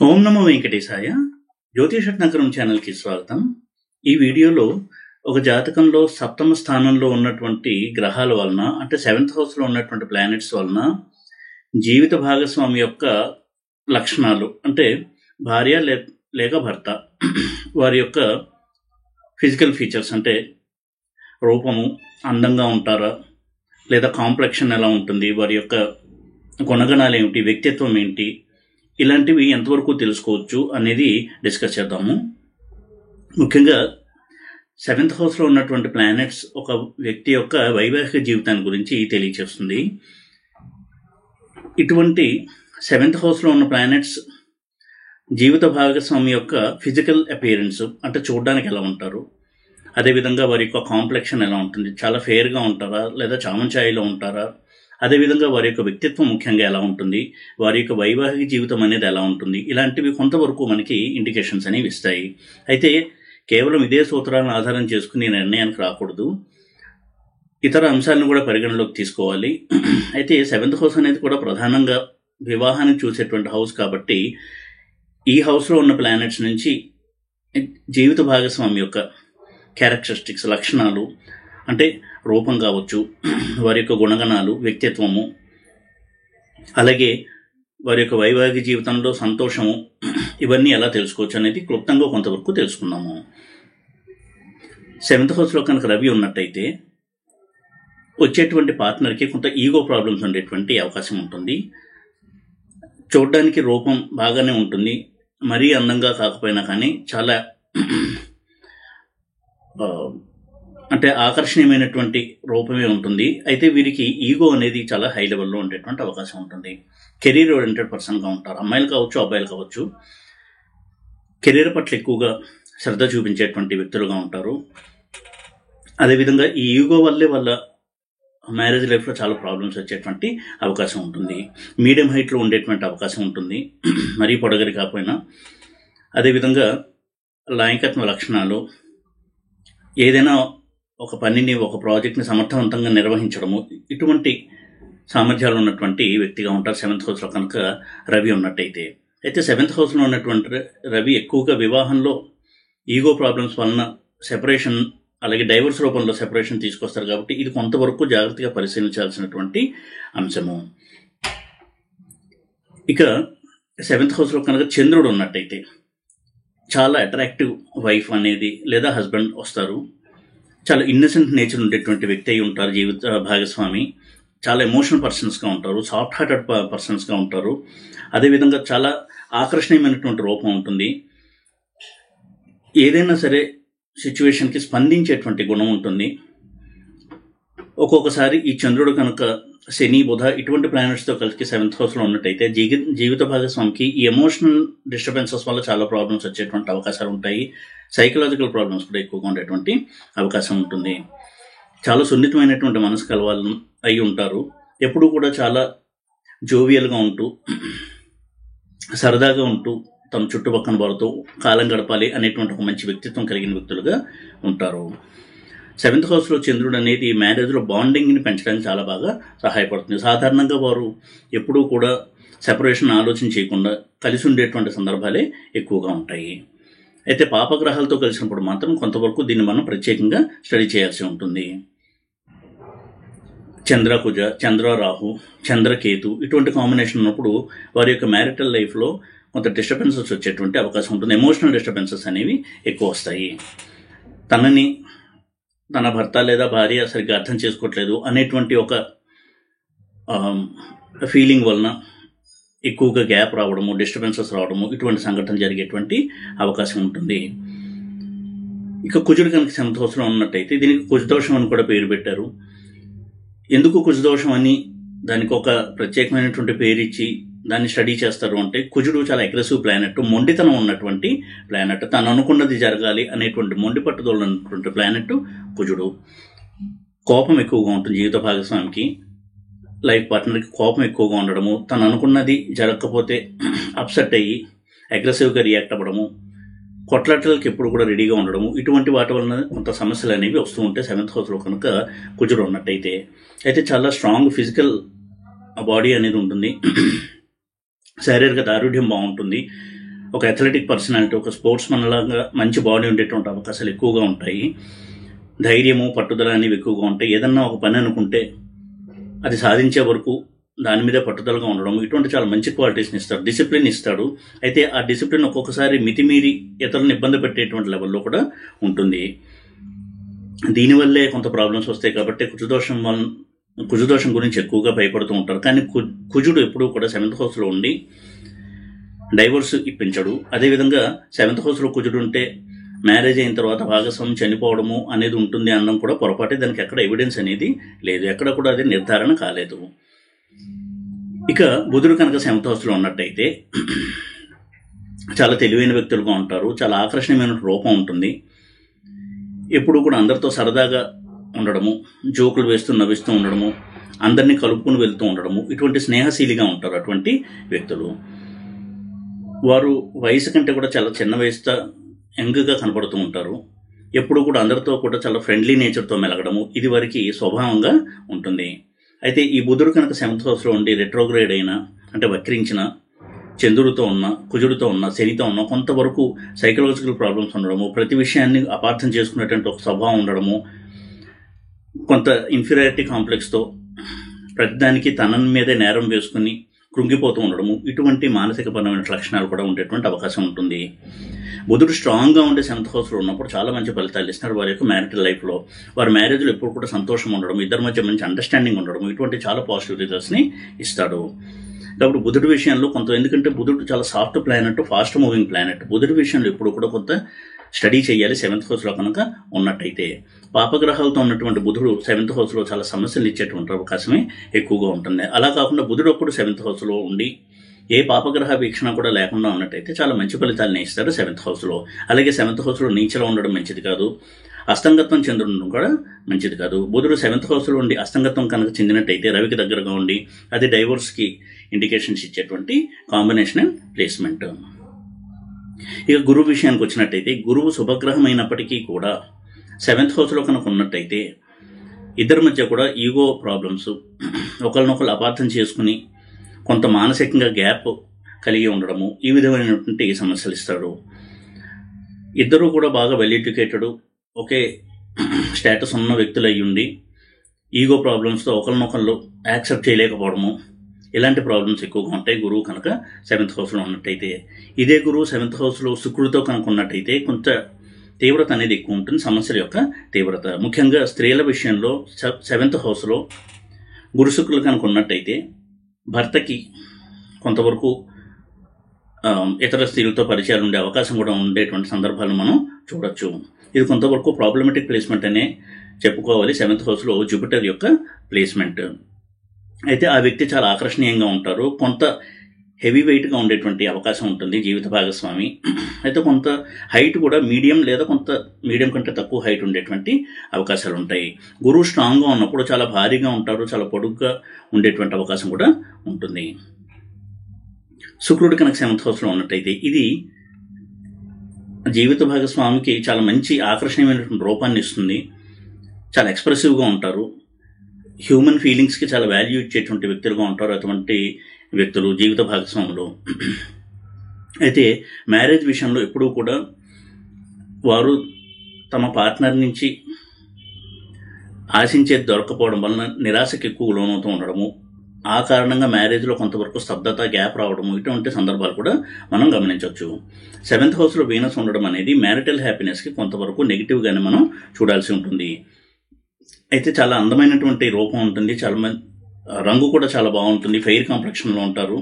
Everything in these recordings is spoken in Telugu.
ఓం నమో వెంకటేశాయ. జ్యోతిషట్నగరం ఛానల్కి స్వాగతం. ఈ వీడియోలో ఒక జాతకంలో సప్తమ స్థానంలో ఉన్నటువంటి గ్రహాల వలన, అంటే 7th హౌస్లో ఉన్నటువంటి ప్లానెట్స్ వలన జీవిత భాగస్వామి యొక్క లక్షణాలు, అంటే భార్య లేక భర్త, వారి యొక్క ఫిజికల్ ఫీచర్స్, అంటే రూపము, అందంగా ఉంటారా లేదా కాంప్లెక్షన్ ఎలా ఉంటుంది, వారి యొక్క గుణగణాలు ఏమిటి, వ్యక్తిత్వం ఏంటి, ఇలాంటివి ఎంతవరకు తెలుసుకోవచ్చు అనేది డిస్కస్ చేద్దాము. ముఖ్యంగా 7th హౌస్లో ఉన్నటువంటి ప్లానెట్స్ ఒక వ్యక్తి యొక్క వైవాహిక జీవితాన్ని గురించి తెలియచేస్తుంది. ఇటువంటి 7th హౌస్లో ఉన్న ప్లానెట్స్ జీవిత భాగస్వామి యొక్క ఫిజికల్ అపియరెన్స్, అంటే చూడడానికి ఎలా ఉంటారు, అదేవిధంగా వారి యొక్క కాంప్లెక్షన్ ఎలా ఉంటుంది, చాలా ఫెయిర్గా ఉంటారా లేదా చామంచాయిలో ఉంటారా, అదేవిధంగా వారి యొక్క వ్యక్తిత్వం ముఖ్యంగా ఎలా ఉంటుంది, వారి యొక్క వైవాహిక జీవితం అనేది ఎలా ఉంటుంది, ఇలాంటివి కొంతవరకు మనకి ఇండికేషన్స్ అనేవి ఇస్తాయి. అయితే కేవలం ఇదే సూత్రాలను ఆధారం చేసుకుని నిర్ణయానికి రాకూడదు, ఇతర అంశాలను కూడా పరిగణలోకి తీసుకోవాలి. అయితే 7th హౌస్ అనేది కూడా ప్రధానంగా వివాహాన్ని చూసేటువంటి హౌస్ కాబట్టి ఈ హౌస్లో ఉన్న ప్లానెట్స్ నుంచి జీవిత భాగస్వామి యొక్క క్యారెక్టరిస్టిక్స్, లక్షణాలు, అంటే రూపం కావచ్చు, వారి యొక్క గుణగణాలు, వ్యక్తిత్వము, అలాగే వారి యొక్క వైవాహిక జీవితంలో సంతోషము, ఇవన్నీ ఎలా తెలుసుకోవచ్చు అనేది క్లుప్తంగా కొంతవరకు తెలుసుకున్నాము. 7th హౌస్లో కనుక రవి ఉన్నట్టయితే వచ్చేటువంటి పార్ట్నర్కి కొంత ఈగో ప్రాబ్లమ్స్ ఉండేటువంటి అవకాశం ఉంటుంది. చూడడానికి రూపం బాగానే ఉంటుంది, మరీ అందంగా కాకపోయినా కానీ చాలా అంటే ఆకర్షణీయమైనటువంటి రూపమే ఉంటుంది. అయితే వీరికి ఈగో అనేది చాలా హై లెవెల్లో ఉండేటువంటి అవకాశం ఉంటుంది. కెరీర్ ఓరియంటెడ్ పర్సన్గా ఉంటారు, అమ్మాయిలు కావచ్చు అబ్బాయిలు కావచ్చు. కెరీర్ పట్ల ఎక్కువగా శ్రద్ధ చూపించేటువంటి వ్యక్తులుగా ఉంటారు. అదేవిధంగా ఈ ఈగో వల్లే వాళ్ళ మ్యారేజ్ లైఫ్లో చాలా ప్రాబ్లమ్స్ వచ్చేటువంటి అవకాశం ఉంటుంది. మీడియం హైట్లో ఉండేటువంటి అవకాశం ఉంటుంది, మరీ పొడగరి కాకపోయినా. అదేవిధంగా లైంగికత్వ లక్షణాలు, ఏదైనా ఒక పనిని, ఒక ప్రాజెక్ట్ని సమర్థవంతంగా నిర్వహించడము, ఇటువంటి సామర్థ్యాలు ఉన్నటువంటి వ్యక్తిగా ఉంటారు 7th హౌస్లో కనుక రవి ఉన్నట్టయితే. అయితే 7th హౌస్లో ఉన్నటువంటి రవి ఎక్కువగా వివాహంలో ఈగో ప్రాబ్లమ్స్ వలన సెపరేషన్, అలాగే డైవర్స్ రూపంలో సెపరేషన్ తీసుకొస్తారు కాబట్టి ఇది కొంతవరకు జాగ్రత్తగా పరిశీలించాల్సినటువంటి అంశము. ఇక 7th హౌస్లో కనుక చంద్రుడు ఉన్నట్టయితే చాలా అట్రాక్టివ్ వైఫ్ అనేది లేదా హస్బెండ్ వస్తారు. చాలా ఇన్నసెంట్ నేచర్ ఉండేటువంటి వ్యక్తి అయి ఉంటారు జీవిత భాగస్వామి. చాలా ఎమోషనల్ పర్సన్స్గా ఉంటారు, సాఫ్ట్ హార్టెడ్ పర్సన్స్గా ఉంటారు. అదేవిధంగా చాలా ఆకర్షణీయమైనటువంటి రూపం ఉంటుంది. ఏదైనా సరే సిచ్యువేషన్కి స్పందించేటువంటి గుణం ఉంటుంది. ఒక్కొక్కసారి ఈ చంద్రుడు కనుక శని, బుధ ఇటువంటి ప్లానెట్స్తో కలిసి 7th హౌస్లో ఉన్నట్టయితే జీవిత భాగస్వామికి ఈ ఎమోషనల్ డిస్టర్బెన్సెస్ వల్ల చాలా ప్రాబ్లమ్స్ వచ్చేటువంటి అవకాశాలు ఉంటాయి. సైకలాజికల్ ప్రాబ్లమ్స్ కూడా ఎక్కువగా ఉండేటువంటి అవకాశం ఉంటుంది. చాలా సున్నితమైనటువంటి మనసు కలవాళ్ళు అయి ఉంటారు. ఎప్పుడూ కూడా చాలా జోవియల్గా ఉంటూ, సరదాగా ఉంటూ, తమ చుట్టుపక్కల వారితో కాలం గడపాలి అనేటువంటి ఒక మంచి వ్యక్తిత్వం కలిగిన వ్యక్తులుగా ఉంటారు. 7th హౌస్లో చంద్రుడు అనేది మ్యారేజ్లో బాండింగ్ని పెంచడానికి చాలా బాగా సహాయపడుతుంది. సాధారణంగా వారు ఎప్పుడూ కూడా సెపరేషన్ ఆలోచన చేయకుండా కలిసి ఉండేటువంటి సందర్భాలే ఎక్కువగా ఉంటాయి. అయితే పాపగ్రహాలతో కలిసినప్పుడు మాత్రం కొంతవరకు దీన్ని మనం ప్రత్యేకంగా స్టడీ చేయాల్సి ఉంటుంది. చంద్రకుజ, చంద్ర రాహు, చంద్రకేతు ఇటువంటి కాంబినేషన్ ఉన్నప్పుడు వారి యొక్క మ్యారిటల్ లైఫ్లో కొంత డిస్టర్బెన్సెస్ వచ్చేటువంటి అవకాశం ఉంటుంది. ఎమోషనల్ డిస్టర్బెన్సెస్ అనేవి ఎక్కువ వస్తాయి. తనని తన భర్త లేదా భార్య సరిగ్గా అర్థం చేసుకోవట్లేదు అనేటువంటి ఒక ఫీలింగ్ వలన ఎక్కువగా గ్యాప్ రావడము, డిస్టర్బెన్సెస్ రావడము, ఇటువంటి సంఘటనలు జరిగేటువంటి అవకాశం ఉంటుంది. ఇక కుజుడు కనుక 7th హౌస్లో ఉన్నట్టయితే దీనికి కుజదోషం అని కూడా పేరు పెట్టారు. ఎందుకు కుజదోషం అని దానికి ఒక ప్రత్యేకమైనటువంటి పేరు ఇచ్చి దాన్ని స్టడీ చేస్తారు అంటే, కుజుడు చాలా అగ్రెసివ్ ప్లానెట్, మొండితనం ఉన్నటువంటి ప్లానెట్, తను అనుకున్నది జరగాలి అనేటువంటి మొండి పట్టుదల ఉన్నటువంటి ప్లానెట్ కుజుడు. కోపం ఎక్కువగా ఉంటుంది జీవిత భాగస్వామికి, లైఫ్ పార్ట్నర్కి కోపం ఎక్కువగా ఉండడము, తను అనుకున్నది జరగకపోతే అప్సెట్ అయ్యి అగ్రెసివ్గా రియాక్ట్ అవ్వడము, కొట్లాటలకు ఎప్పుడు కూడా రెడీగా ఉండడము, ఇటువంటి వాటి వలన కొంత సమస్యలు అనేవి వస్తూ ఉంటాయి 7th హౌస్లో కనుక కుజుడు ఉన్నట్టయితే. అయితే చాలా స్ట్రాంగ్ ఫిజికల్ బాడీ అనేది ఉంటుంది, శారీరక దారుఢ్యం బాగుంటుంది. ఒక అథ్లెటిక్ పర్సనాలిటీ, ఒక స్పోర్ట్స్ మన్ లాగా మంచి బాడీ ఉండేటువంటి అవకాశాలు ఎక్కువగా ఉంటాయి. ధైర్యము, పట్టుదల అనేవి ఎక్కువగా ఉంటాయి. ఏదన్నా ఒక పని అనుకుంటే అది సాధించే వరకు దాని మీద పట్టుదలగా ఉండడం, ఇటువంటి చాలా మంచి క్వాలిటీస్ని ఇస్తాడు. డిసిప్లిన్ ఇస్తాడు. అయితే ఆ డిసిప్లిన్ ఒక్కొక్కసారి మితిమీరి ఇతరులను ఇబ్బంది పెట్టేటువంటి లెవెల్లో కూడా ఉంటుంది. దీనివల్లే కొంత ప్రాబ్లమ్స్ వస్తాయి. కాబట్టి కుజుదోషం గురించి ఎక్కువగా భయపడుతూ ఉంటారు. కానీ కుజుడు ఎప్పుడూ కూడా 7th హౌస్లో ఉండి డైవోర్స్ ఇప్పించడు. అదేవిధంగా 7th హౌస్లో కుజుడు ఉంటే మ్యారేజ్ అయిన తర్వాత భాగస్వామి చనిపోవడము అనేది ఉంటుంది అనడం కూడా పొరపాటే. దానికి ఎక్కడ ఎవిడెన్స్ అనేది లేదు, ఎక్కడ కూడా అది నిర్ధారణ కాలేదు. ఇక బుధుడు కనుక 7th హౌస్లో ఉన్నట్టయితే చాలా తెలివైన వ్యక్తులుగా ఉంటారు. చాలా ఆకర్షణీయమైన రూపం ఉంటుంది. ఎప్పుడు కూడా అందరితో సరదాగా ఉండడము, జోకులు వేస్తూ నవ్విస్తూ ఉండడము, అందరినీ కలుపుకుని వెళ్తూ ఉండడము, ఇటువంటి స్నేహశీలిగా ఉంటారు అటువంటి వ్యక్తులు. వారు వయసు కంటే కూడా చాలా చిన్న వయసుతో యంగ్గా కనపడుతూ ఉంటారు. ఎప్పుడు కూడా అందరితో కూడా చాలా ఫ్రెండ్లీ నేచర్తో మెలగడము ఇది వారికి స్వభావంగా ఉంటుంది. అయితే ఈ బుధుడు కనుక 7th హౌస్లో ఉండి రెట్రోగ్రేడ్ అయిన, అంటే వక్రించిన చంద్రుడితో ఉన్న, కుజుడితో ఉన్న, శనితో ఉన్న కొంతవరకు సైకలాజికల్ ప్రాబ్లమ్స్ ఉండడము, ప్రతి విషయాన్ని అపార్థం చేసుకునేటువంటి ఒక స్వభావం ఉండడము, కొంత ఇన్ఫీరియారిటీ కాంప్లెక్స్తో ప్రతిదానికి తన మీదే నేరం వేసుకుని కృంగిపోతూ ఉండడము, ఇటువంటి మానసికపరమైన లక్షణాలు కూడా ఉండేటువంటి అవకాశం ఉంటుంది. బుధుడు స్ట్రాంగ్గా ఉండే 7th హౌస్లో ఉన్నప్పుడు చాలా మంచి ఫలితాలు ఇస్తున్నారు వారి యొక్క మ్యారిటల్ లైఫ్లో. వారి మ్యారేజ్లో ఎప్పుడు కూడా సంతోషం ఉండడం, ఇద్దరి మధ్య మంచి అండర్స్టాండింగ్ ఉండడం, ఇటువంటి చాలా పాజిటివ్ రిజల్ట్స్ని ఇస్తాడు. కాబట్టి బుధుడి విషయంలో ఎందుకంటే బుధుడు చాలా soft planet, fast moving planet. బుధుడి విషయంలో ఎప్పుడు కూడా కొంత స్టడీ చేయాలి 7th హౌస్లో కనుక ఉన్నట్టయితే. పాపగ్రహాలతో ఉన్నటువంటి బుధుడు 7th హౌస్లో చాలా సమస్యలు ఇచ్చేటువంటి అవకాశమే ఎక్కువగా ఉంటుంది. అలా కాకుండా బుధుడు ఒప్పుడు 7th హౌస్లో ఉండి ఏ పాపగ్రహ వీక్షణ కూడా లేకుండా ఉన్నట్టయితే చాలా మంచి ఫలితాలను ఇస్తారు 7th హౌస్లో. అలాగే 7th హౌస్లో నీచలో ఉండడం మంచిది కాదు. అస్తంగత్వం చెందడం కూడా మంచిది కాదు. బుధుడు 7th హౌస్లో ఉండి అస్తంగత్వం కనుక చెందినట్టయితే రవికి దగ్గరగా ఉండి అది డైవోర్స్కి ఇండికేషన్స్ ఇచ్చేటువంటి కాంబినేషన్ అండ్ ప్లేస్మెంట్. ఇక గురువు విషయానికి వచ్చినట్టయితే గురువు శుభగ్రహం అయినప్పటికీ కూడా 7th హౌస్లో కనుక ఉన్నట్టయితే ఇద్దరి మధ్య కూడా ఈగో ప్రాబ్లమ్స్, ఒకరినొకరు అపార్థం చేసుకుని కొంత మానసికంగా గ్యాప్ కలిగి ఉండడము, ఈ విధమైనటువంటి సమస్యలు ఇస్తాడు. ఇద్దరూ కూడా బాగా వెల్ ఎడ్యుకేటెడ్, ఒకే స్టేటస్ ఉన్న వ్యక్తులు అయ్యి ఉండి ఈగో ప్రాబ్లమ్స్తో ఒకరినొకళ్ళు యాక్సెప్ట్ చేయలేకపోవడము, ఇలాంటి ప్రాబ్లమ్స్ ఎక్కువగా ఉంటాయి గురువు కనుక 7th హౌస్లో ఉన్నట్టయితే. ఇదే గురువు 7th హౌస్లో శుక్రుడితో కనుక ఉన్నట్టయితే కొంత తీవ్రత అనేది ఎక్కువ ఉంటుంది, సమస్యల యొక్క తీవ్రత. ముఖ్యంగా స్త్రీల విషయంలో 7th హౌస్లో గురు శుక్రులు కనుక ఉన్నట్టయితే భర్తకి కొంతవరకు ఇతర స్త్రీలతో పరిచయాలు ఉండే అవకాశం కూడా ఉండేటువంటి సందర్భాలను మనం చూడొచ్చు. ఇది కొంతవరకు ప్రాబ్లమెటిక్ ప్లేస్మెంట్ అనే చెప్పుకోవాలి 7th హౌస్లో జూపిటర్ యొక్క ప్లేస్మెంట్. అయితే ఆ వ్యక్తి చాలా ఆకర్షణీయంగా ఉంటారు, కొంత హెవీ వెయిట్గా ఉండేటువంటి అవకాశం ఉంటుంది జీవిత భాగస్వామి. అయితే కొంత హైట్ కూడా మీడియం లేదా కొంత మీడియం కంటే తక్కువ హైట్ ఉండేటువంటి అవకాశాలు ఉంటాయి. గురువు స్ట్రాంగ్గా ఉన్నప్పుడు చాలా భారీగా ఉంటారు, చాలా పొడుగ్గా ఉండేటువంటి అవకాశం కూడా ఉంటుంది. శుక్రుడు కనుక 7th హౌస్లో ఉన్నట్టయితే ఇది జీవిత భాగస్వామికి చాలా మంచి ఆకర్షణీయమైనటువంటి రూపాన్ని ఇస్తుంది. చాలా ఎక్స్ప్రెసివ్గా ఉంటారు, హ్యూమన్ ఫీలింగ్స్కి చాలా వాల్యూ ఇచ్చేటువంటి వ్యక్తులుగా ఉంటారు అటువంటి వ్యక్తులు జీవిత భాగస్వాములు. అయితే మ్యారేజ్ విషయంలో ఎప్పుడూ కూడా వారు తమ పార్ట్నర్ నుంచి ఆశించేది దొరకపోవడం వలన నిరాశకి ఎక్కువ లోనవుతూ ఉండడము, ఆ కారణంగా మ్యారేజ్లో కొంతవరకు స్తబ్దత, గ్యాప్ రావడము, ఇటువంటి సందర్భాలు కూడా మనం గమనించవచ్చు. 7th హౌస్లో వీనస్ ఉండడం అనేది మ్యారిటల్ హ్యాపీనెస్కి కొంతవరకు నెగిటివ్గానే మనం చూడాల్సి ఉంటుంది. అయితే చాలా అందమైనటువంటి రూపం ఉంటుంది, చాలా రంగు కూడా చాలా బాగుంటుంది, ఫెయిర్ కాంప్లెక్షన్లో ఉంటారు,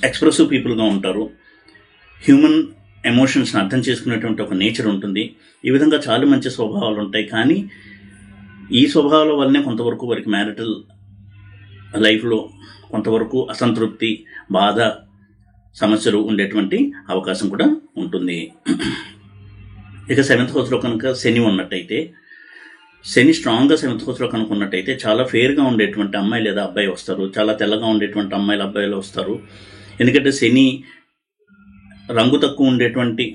ఎక్స్ప్రెసివ్ పీపుల్గా ఉంటారు, హ్యూమన్ ఎమోషన్స్ని అర్థం చేసుకునేటువంటి ఒక నేచర్ ఉంటుంది. ఈ విధంగా చాలా మంచి స్వభావాలు ఉంటాయి. కానీ ఈ స్వభావాల వల్లనే కొంతవరకు వారికి మ్యారిటల్ లైఫ్లో కొంతవరకు అసంతృప్తి, బాధ, సమస్యలు ఉండేటువంటి అవకాశం కూడా ఉంటుంది. ఇక 7th హౌస్లో కనుక శని ఉన్నట్టయితే, శని స్ట్రాంగ్గా 7th హౌస్లో కనుక ఉన్నట్టయితే చాలా ఫెయిర్గా ఉండేటువంటి అమ్మాయి లేదా అబ్బాయి వస్తారు, చాలా తెల్లగా ఉండేటువంటి అమ్మాయిలు అబ్బాయిలు వస్తారు. ఎందుకంటే శని రంగు తక్కువ ఉండేటువంటి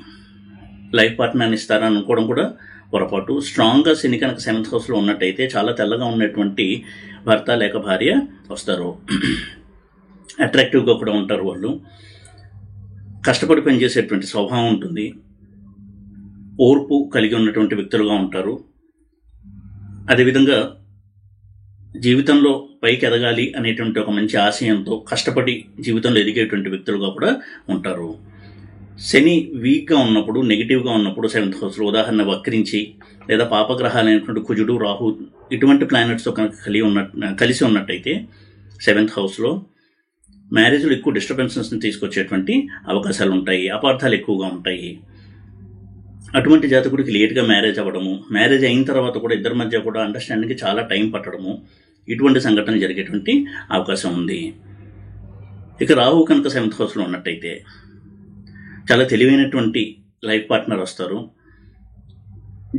లైఫ్ పార్ట్నర్ని ఇస్తారని అనుకోవడం కూడా పొరపాటు. స్ట్రాంగ్గా శని కనుక 7th హౌస్లో ఉన్నట్టయితే చాలా తెల్లగా ఉన్నటువంటి భర్త లేక భార్య వస్తారు, అట్రాక్టివ్గా కూడా ఉంటారు వాళ్ళు. కష్టపడి పనిచేసేటువంటి స్వభావం ఉంటుంది, ఓర్పు కలిగి ఉన్నటువంటి వ్యక్తులుగా ఉంటారు. అదేవిధంగా జీవితంలో పైకి ఎదగాలి అనేటువంటి ఒక మంచి ఆశయంతో కష్టపడి జీవితంలో ఎదిగేటువంటి వ్యక్తులుగా కూడా ఉంటారు. శని వీక్గా ఉన్నప్పుడు, నెగిటివ్గా ఉన్నప్పుడు 7th హౌస్లో, ఉదాహరణ వక్రించి లేదా పాపగ్రహాలైనటువంటి కుజుడు, రాహు ఇటువంటి ప్లానెట్స్తో కనుక కలిసి ఉన్నట్టయితే 7th హౌస్లో మ్యారేజ్లో ఎక్కువ డిస్టర్బెన్సెస్ని తీసుకొచ్చేటువంటి అవకాశాలు ఉంటాయి, అపార్థాలు ఎక్కువగా ఉంటాయి. అటువంటి జాతకుడికి లేట్గా మ్యారేజ్ అవ్వడము, మ్యారేజ్ అయిన తర్వాత కూడా ఇద్దరి మధ్య కూడా అండర్స్టాండింగ్కి చాలా టైం పట్టడము, ఇటువంటి సంఘటనలు జరిగేటువంటి అవకాశం ఉంది. ఇక రాహు కనుక 7th హౌస్లో ఉన్నట్టయితే చాలా తెలివైనటువంటి లైఫ్ పార్ట్నర్ వస్తారు,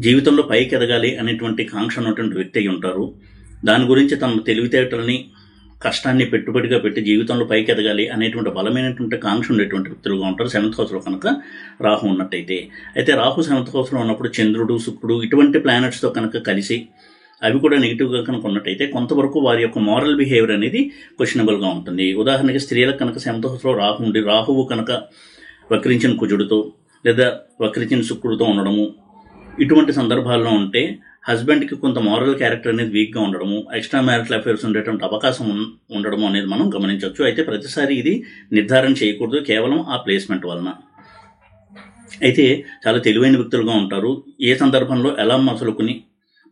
జీవితంలో పైకి ఎదగాలి అనేటువంటి కాంక్ష ఉన్నటువంటి వ్యక్తి అయి ఉంటారు. దాని గురించి తమ తెలివితేటల్ని, కష్టాన్ని పెట్టుబడిగా పెట్టి జీవితంలో పైకి ఎదగాలి అనేటువంటి బలమైనటువంటి కాంక్ష ఉండేటువంటి వ్యక్తులుగా ఉంటారు 7th హౌస్లో కనుక రాహు ఉన్నట్టయితే. అయితే రాహు 7th హౌస్లో ఉన్నప్పుడు చంద్రుడు, శుక్రుడు ఇటువంటి ప్లానెట్స్తో కనుక కలిసి అవి కూడా నెగిటివ్గా కనుక ఉన్నట్టయితే కొంతవరకు వారి యొక్క మోరల్ బిహేవియర్ అనేది క్వశ్చనబుల్గా ఉంటుంది. ఉదాహరణకి స్త్రీలకు కనుక 7th హౌస్లో రాహు ఉండి, రాహువు కనుక వక్రించిన కుజుడితో లేదా వక్రించిన శుక్రుడితో ఉండడము, ఇటువంటి సందర్భాల్లో ఉంటే హస్బెండ్కి కొంత మోరల్ క్యారెక్టర్ అనేది వీక్గా ఉండడము, ఎక్స్ట్రా మ్యారిటల్ అఫైర్స్ ఉండేటువంటి అవకాశం ఉండడము అనేది మనం గమనించవచ్చు. అయితే ప్రతిసారి ఇది నిర్ధారణ చేయకూడదు కేవలం ఆ ప్లేస్మెంట్ వలన. అయితే చాలా తెలివైన వ్యక్తులుగా ఉంటారు, ఏ సందర్భంలో ఎలా మసలుకుని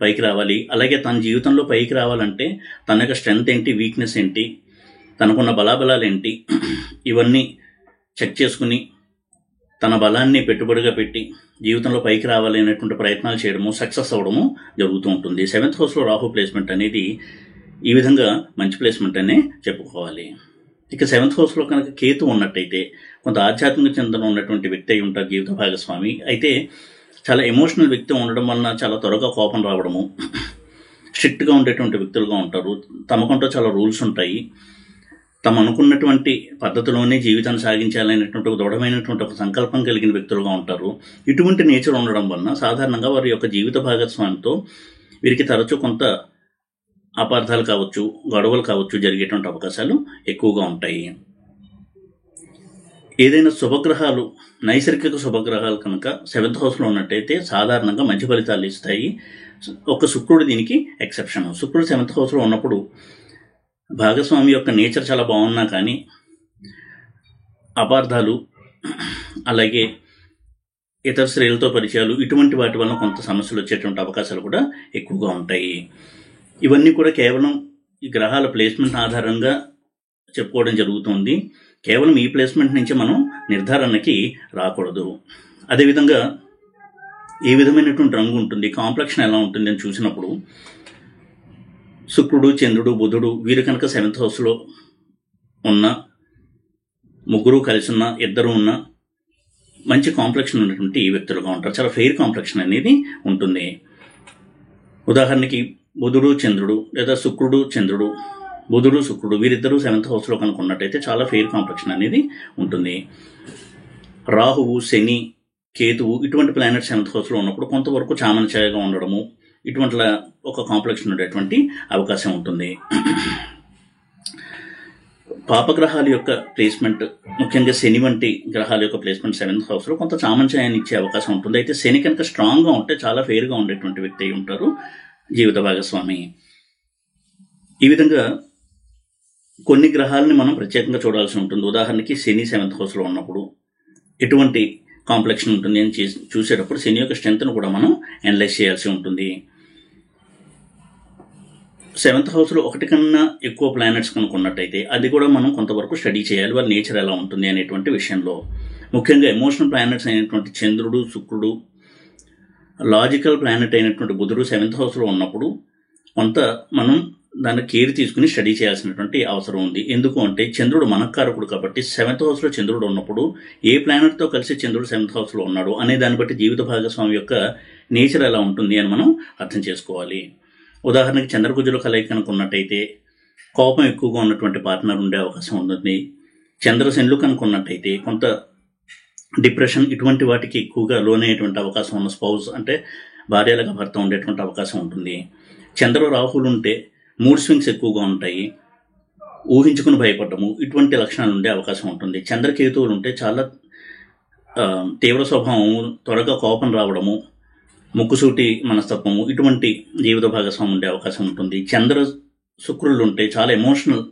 పైకి రావాలి, అలాగే తన జీవితంలో పైకి రావాలంటే తన యొక్క స్ట్రెంగ్త్ ఏంటి, వీక్నెస్ ఏంటి, తనకున్న బలాబలాలు ఏంటి, ఇవన్నీ చెక్ చేసుకుని తన బలాన్ని పెట్టుబడిగా పెట్టి జీవితంలో పైకి రావాలి అనేటువంటి ప్రయత్నాలు చేయడము, సక్సెస్ అవ్వడము జరుగుతూ ఉంటుంది. 7th హౌస్లో రాహు ప్లేస్మెంట్ అనేది ఈ విధంగా మంచి ప్లేస్మెంట్ అనే చెప్పుకోవాలి. ఇక 7th హౌస్లో కనుక కేతు ఉన్నట్టయితే కొంత ఆధ్యాత్మిక చింతన ఉన్నటువంటి వ్యక్తి అయి ఉంటారు జీవిత భాగస్వామి. అయితే చాలా ఎమోషనల్ వ్యక్తి ఉండడం వలన చాలా త్వరగా కోపం రావడము, స్ట్రిక్ట్గా ఉండేటువంటి వ్యక్తులుగా ఉంటారు, తమకంటూ చాలా రూల్స్ ఉంటాయి, తమ అనుకున్నటువంటి పద్ధతిలోనే జీవితాన్ని సాగించాలనేటువంటి ఒక దృఢమైనటువంటి ఒక సంకల్పం కలిగిన వ్యక్తులుగా ఉంటారు. ఇటువంటి నేచర్ ఉండడం వలన సాధారణంగా వారి యొక్క జీవిత భాగస్వామితో వీరికి తరచూ కొంత అపార్థాలు కావచ్చు, గొడవలు కావచ్చు జరిగేటువంటి అవకాశాలు ఎక్కువగా ఉంటాయి. ఏదైనా శుభగ్రహాలు, నైసర్గిక శుభగ్రహాలు కనుక 7th హౌస్లో ఉన్నట్టయితే సాధారణంగా మంచి ఫలితాలు ఇస్తాయి. ఒక శుక్రుడు దీనికి ఎక్సెప్షన్. శుక్రుడు 7th హౌస్లో ఉన్నప్పుడు భాగస్వామి యొక్క నేచర్ చాలా బాగున్నా కానీ అపార్థాలు, అలాగే ఇతర స్త్రీలతో పరిచయాలు, ఇటువంటి వాటి వల్ల కొంత సమస్యలు వచ్చేటువంటి అవకాశాలు కూడా ఎక్కువగా ఉంటాయి. ఇవన్నీ కూడా కేవలం ఈ గ్రహాల ప్లేస్మెంట్ ఆధారంగా చెప్పుకోవడం జరుగుతుంది. కేవలం ఈ ప్లేస్మెంట్ నుంచి మనం నిర్ధారణకి రాకూడదు. అదేవిధంగా ఏ విధమైనటువంటి రంగు ఉంటుంది, కాంప్లెక్షన్ ఎలా ఉంటుంది అని చూసినప్పుడు శుక్రుడు, చంద్రుడు, బుధుడు వీరు కనుక 7th హౌస్లో ఉన్న, ముగ్గురు కలిసి ఉన్న, ఇద్దరు ఉన్న మంచి కాంప్లెక్షన్ ఉన్నటువంటి వ్యక్తులుగా ఉంటారు. చాలా ఫెయిర్ కాంప్లెక్షన్ అనేది ఉంటుంది. ఉదాహరణకి బుధుడు, చంద్రుడు లేదా శుక్రుడు, చంద్రుడు, బుధుడు, శుక్రుడు వీరిద్దరూ 7th హౌస్లో కనుక ఉన్నట్టయితే చాలా ఫెయిర్ కాంప్లెక్షన్ అనేది ఉంటుంది. రాహువు, శని, కేతువు ఇటువంటి ప్లానెట్ 7th హౌస్లో ఉన్నప్పుడు కొంతవరకు చామనఛాయగా ఉండడము, ఇటువంటి ఒక కాంప్లెక్షన్ ఉండేటువంటి అవకాశం ఉంటుంది. పాపగ్రహాల యొక్క ప్లేస్మెంట్, ముఖ్యంగా శని వంటి గ్రహాల యొక్క ప్లేస్మెంట్ 7th హౌస్లో కొంత చామనఛాయాన్ని ఇచ్చే అవకాశం ఉంటుంది. అయితే శని కనుక స్ట్రాంగ్గా ఉంటే చాలా ఫెయిర్గా ఉండేటువంటి వ్యక్తి అయి ఉంటారు జీవిత భాగస్వామి. ఈ విధంగా కొన్ని గ్రహాలని మనం ప్రత్యేకంగా చూడాల్సి ఉంటుంది. ఉదాహరణకి శని 7th హౌస్లో ఉన్నప్పుడు ఎటువంటి కాంప్లెక్షన్ ఉంటుంది అని చూసేటప్పుడు శని యొక్క స్ట్రెంత్ను కూడా మనం అనలైజ్ చేయాల్సి ఉంటుంది. 7th హౌస్లో ఒకటి కన్నా ఎక్కువ ప్లానెట్స్ కనుక ఉన్నట్టయితే అది కూడా మనం కొంతవరకు స్టడీ చేయాలి, వాళ్ళ నేచర్ ఎలా ఉంటుంది అనేటువంటి విషయంలో. ముఖ్యంగా ఎమోషనల్ ప్లానెట్స్ అయినటువంటి చంద్రుడు, శుక్రుడు, లాజికల్ ప్లానెట్ అయినటువంటి బుధుడు 7th హౌస్లో ఉన్నప్పుడు కొంత మనం దాన్ని కేర్ తీసుకుని స్టడీ చేయాల్సినటువంటి అవసరం ఉంది. ఎందుకు అంటే చంద్రుడు మనకారకుడు కాబట్టి 7th హౌస్లో చంద్రుడు ఉన్నప్పుడు ఏ ప్లానెట్తో కలిసి చంద్రుడు 7th హౌస్లో ఉన్నాడు అనే దాన్ని బట్టి జీవిత భాగస్వామి యొక్క నేచర్ ఎలా ఉంటుంది అని మనం అర్థం చేసుకోవాలి. ఉదాహరణకి చంద్రకుజుల కలయిక కనుక ఉన్నట్టయితే కోపం ఎక్కువగా ఉన్నటువంటి పార్ట్నర్ ఉండే అవకాశం ఉంటుంది. చంద్రశనులు కనుక ఉన్నట్టయితే కొంత డిప్రెషన్ ఇటువంటి వాటికి ఎక్కువగా లోనయ్యేటువంటి అవకాశం ఉన్న స్పౌస్ అంటే భార్యలుగా భర్త ఉండేటువంటి అవకాశం ఉంటుంది. చంద్ర రాహులు ఉంటే మూడ్ స్వింగ్స్ ఎక్కువగా ఉంటాయి, ఊహించుకుని భయపడము ఇటువంటి లక్షణాలు ఉండే అవకాశం ఉంటుంది. చంద్రకేతువులు ఉంటే చాలా తీవ్ర స్వభావం, త్వరగా కోపం రావడము, ముక్కుసూటి మనస్తత్వము, ఇటువంటి జీవిత భాగస్వామి ఉండే అవకాశం ఉంటుంది. చంద్ర శుక్రులు ఉంటే చాలా ఎమోషనల్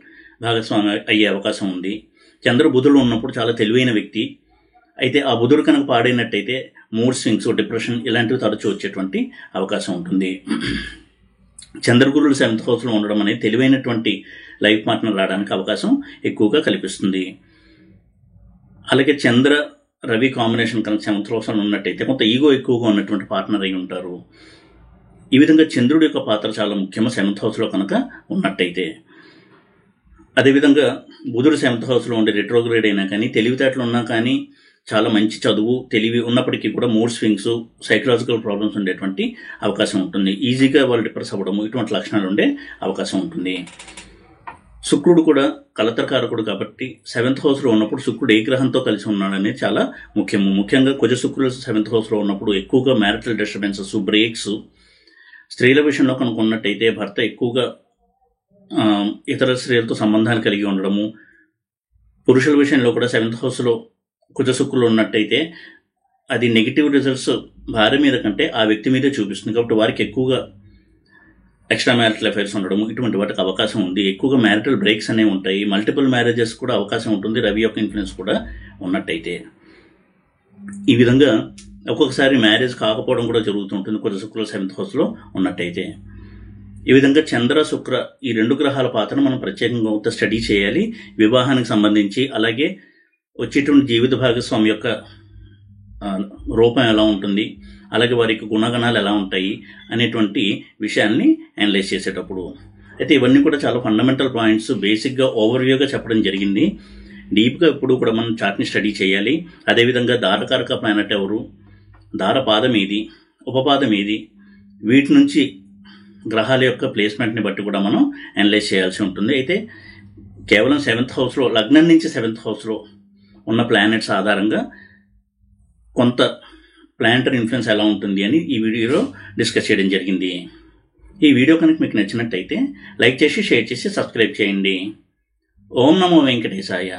భాగస్వామి అయ్యే అవకాశం ఉంది. చంద్ర బుధుడు ఉన్నప్పుడు చాలా తెలివైన వ్యక్తి. అయితే ఆ బుధుడు కనుక పాడైనట్టయితే మూడ్ స్వింగ్స్, డిప్రెషన్ ఇలాంటివి తరచూ వచ్చేటువంటి అవకాశం ఉంటుంది. చంద్రగురుడు 7th హౌస్లో ఉండడం అనేది తెలివైనటువంటి లైఫ్ పార్ట్నర్ రావడానికి అవకాశం ఎక్కువగా కల్పిస్తుంది. అలాగే చంద్ర రవి కాంబినేషన్ కనుక 7th హౌస్లో ఉన్నట్టయితే కొంత ఈగో ఎక్కువగా ఉన్నటువంటి పార్ట్నర్ అయి ఉంటారు. ఈ విధంగా చంద్రుడి యొక్క పాత్ర చాలా ముఖ్యము 7th హౌస్లో కనుక ఉన్నట్టయితే. అదేవిధంగా బుధుడు 7th హౌస్లో ఉండి రెట్రోగ్రేడ్ అయినా కానీ, తెలివితేటలు ఉన్నా కానీ, చాలా మంచి చదువు, తెలివి ఉన్నప్పటికీ కూడా మూడ్ స్వింగ్స్, సైకలాజికల్ ప్రాబ్లమ్స్ ఉండేటువంటి అవకాశం ఉంటుంది. ఈజీగా వాళ్ళు డిప్రెస్ అవ్వడము, ఇటువంటి లక్షణాలు ఉండే అవకాశం ఉంటుంది. శుక్రుడు కూడా కలత్రకారకుడు కాబట్టి 7th హౌస్లో ఉన్నప్పుడు శుక్రుడు ఏ గ్రహంతో కలిసి ఉన్నాడనేది చాలా ముఖ్యము. ముఖ్యంగా కుజ శుక్రులు 7th హౌస్లో ఉన్నప్పుడు ఎక్కువగా మ్యారిటల్ డిస్టర్బెన్సెస్, బ్రేక్స్, స్త్రీల విషయంలో కనుక ఉన్నట్టయితే భర్త ఎక్కువగా ఇతర స్త్రీలతో సంబంధాలు కలిగి ఉండడము, పురుషుల విషయంలో కూడా 7th హౌస్లో కుజ శుక్రులు ఉన్నట్టయితే అది నెగిటివ్ రిజల్ట్స్ భార్య మీద కంటే ఆ వ్యక్తి మీదే చూపిస్తుంది. కాబట్టి వారికి ఎక్కువగా ఎక్స్ట్రా మ్యారిటల్ అఫైర్స్ ఉండడము, ఇటువంటి వాటికి అవకాశం ఉంది. ఎక్కువగా మ్యారిటల్ బ్రేక్స్ అనేవి ఉంటాయి. మల్టిపుల్ మ్యారేజెస్ కూడా అవకాశం ఉంటుంది రవి యొక్క ఇన్ఫ్లుయెన్స్ కూడా ఉన్నట్టయితే. ఈ విధంగా ఒక్కొక్కసారి మ్యారేజ్ కాకపోవడం కూడా జరుగుతుంటుంది కుజ శుక్రులు 7th హౌస్లో ఉన్నట్టయితే. ఈ విధంగా చంద్ర శుక్ర ఈ 2 గ్రహాల పాత్రను మనం ప్రత్యేకంగా కొంత స్టడీ చేయాలి వివాహానికి సంబంధించి. అలాగే వచ్చేటువంటి జీవిత భాగస్వామి యొక్క రూపం ఎలా ఉంటుంది, అలాగే వారికి గుణగణాలు ఎలా ఉంటాయి అనేటువంటి విషయాన్ని అనలైజ్ చేసేటప్పుడు. అయితే ఇవన్నీ కూడా చాలా ఫండమెంటల్ పాయింట్స్, బేసిక్గా ఓవర్వ్యూగా చెప్పడం జరిగింది. డీప్గా ఇప్పుడు కూడా మనం చార్ట్ని స్టడీ చేయాలి. అదేవిధంగా దారకారక ప్లానెట్ ఎవరు, దారపాదం ఏది, ఉపపాదం ఏది, వీటి నుంచి గ్రహాల యొక్క ప్లేస్మెంట్ని బట్టి కూడా మనం అనలైజ్ చేయాల్సి ఉంటుంది. అయితే కేవలం 7th హౌస్లో, లగ్నం నుంచి 7th హౌస్లో ఉన్న ప్లానెట్స్ ఆధారంగా కొంత ప్లానెటరీ ఇన్ఫ్లుయెన్స్ ఎలా ఉంటుంది అని ఈ వీడియోలో డిస్కస్ చేయడం జరిగింది. ఈ వీడియో కనుక మీకు నచ్చినట్టయితే లైక్ చేసి, షేర్ చేసి, సబ్స్క్రైబ్ చేయండి. ఓం నమో వెంకటేశాయ.